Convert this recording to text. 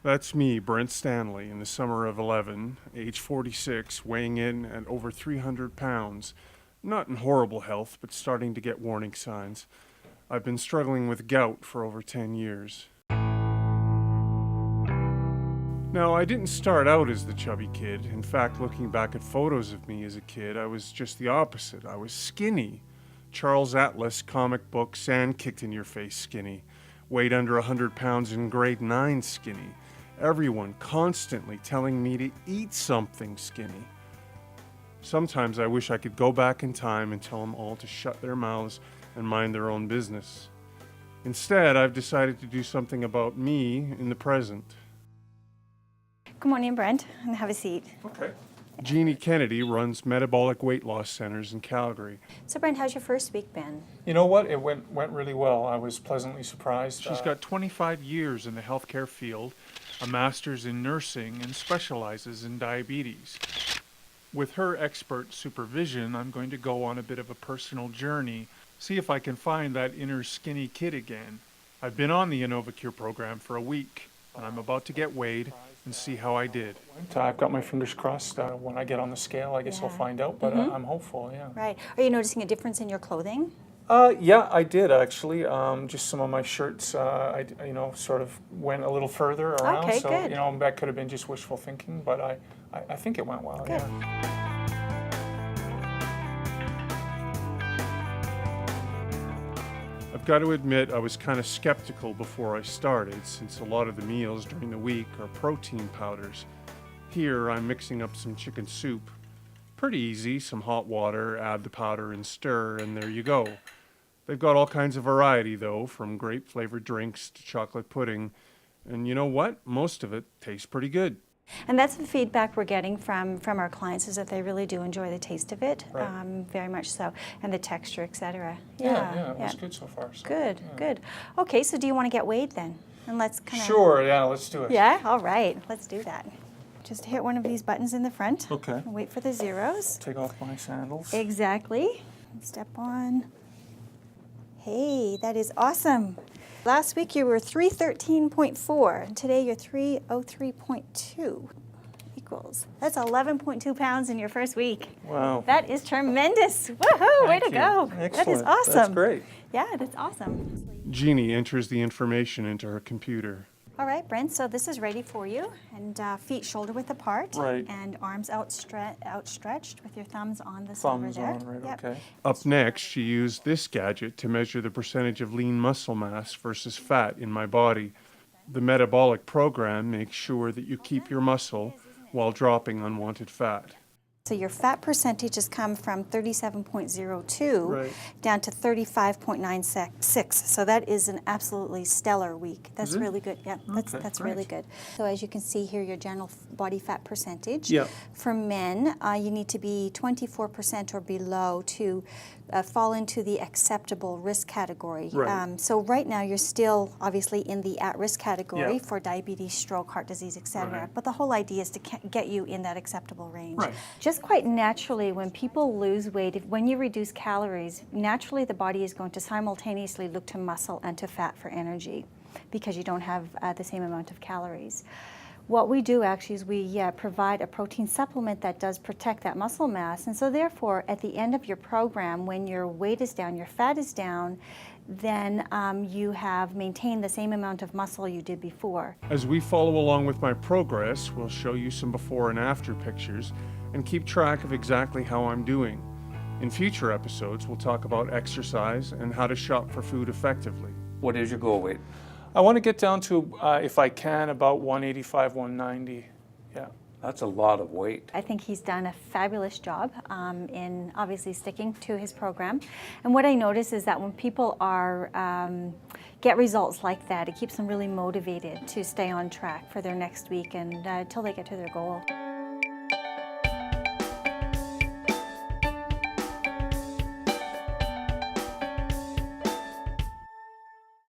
That's me, Brent Stanley, in the summer of 11, age 46, weighing in at over 300 pounds. Not in horrible health, but starting to get warning signs. I've been struggling with gout for over 10 years. Now, I didn't start out as the chubby kid. In fact, looking back at photos of me as a kid, I was just the opposite. I was skinny. Charles Atlas comic book sand kicked in your face skinny. Weighed under 100 pounds in grade 9 skinny. Everyone constantly telling me to eat something skinny. Sometimes I wish I could go back in time and tell them all to shut their mouths and mind their own business. Instead, I've decided to do something about me in the present. Good morning, Brent, and have a seat. Okay. Jeannie Kennedy runs metabolic weight loss centers in Calgary. So, Brent, how's your first week been? You know what? It went really well. I was pleasantly surprised. She's got 25 years in the healthcare field, a master's in nursing, and specializes in diabetes. With her expert supervision, I'm going to go on a bit of a personal journey, see if I can find that inner skinny kid again. I've been on the InnovaCure program for a week, and I'm about to get weighed and see how I did. I've got my fingers crossed. When I get on the scale, I guess I'll find out, but I'm hopeful, yeah. Right. Are you noticing a difference in your clothing? Yeah, I did actually. Just some of my shirts, sort of went a little further around. Okay, so, good. That could have been just wishful thinking, but I think it went well, Good. yeah. I've got to admit I was kind of skeptical before I started, since a lot of the meals during the week are protein powders. Here I'm mixing up some chicken soup. Pretty easy, some hot water, add the powder and stir, and there you go. They've got all kinds of variety though, from grape-flavored drinks to chocolate pudding. And you know what? Most of it tastes pretty good. And that's the feedback we're getting from our clients, is that they really do enjoy the taste of it, Right. very much so, and the texture, etc. Yeah, it was good so far. So, Good, yeah. good. Okay, so do you want to get weighed then? And let's kind of... Sure, yeah, let's do it. Yeah, all right, let's do that. Just hit one of these buttons in the front. Okay. And wait for the zeros. Take off my sandals. Exactly. Step on. Hey, that is awesome. Last week you were 313.4, and today you're 303.2 equals. That's 11.2 pounds in your first week. Wow. That is tremendous. Woohoo, way to Thank you. go. That is Excellent. awesome. That's great. Yeah, that's awesome. Jeannie enters the information into her computer. All right, Brent, so this is ready for you. And feet shoulder width apart. Right. And arms outstretched with your thumbs on the silver Thumbs there. on, right, Yep. okay. Up next, she used this gadget to measure the percentage of lean muscle mass versus fat in my body. The metabolic program makes sure that you keep your muscle while dropping unwanted fat. So your fat percentage has come from 37.02 Right. down to 35.96. So that is an absolutely stellar week. That's Is it? really good. Yeah, that's great. really good. So as you can see here, your general body fat percentage. Yeah. For men, you need to be 24% or below to fall into the acceptable risk category. Right. So right now you're still obviously in the at-risk category Yeah. for diabetes, stroke, heart disease, etc. Right. But the whole idea is to get you in that acceptable range. Right. Just quite naturally, when people lose weight, when you reduce calories, naturally the body is going to simultaneously look to muscle and to fat for energy because you don't have the same amount of calories. What we do actually is we provide a protein supplement that does protect that muscle mass. And so therefore, at the end of your program, when your weight is down, your fat is down, then you have maintained the same amount of muscle you did before. As we follow along with my progress, we'll show you some before and after pictures and keep track of exactly how I'm doing. In future episodes, we'll talk about exercise and how to shop for food effectively. What is your goal weight? I want to get down to, if I can, about 185, 190. Yeah. That's a lot of weight. I think he's done a fabulous job in obviously sticking to his program. And what I notice is that when people get results like that, it keeps them really motivated to stay on track for their next week and until they get to their goal.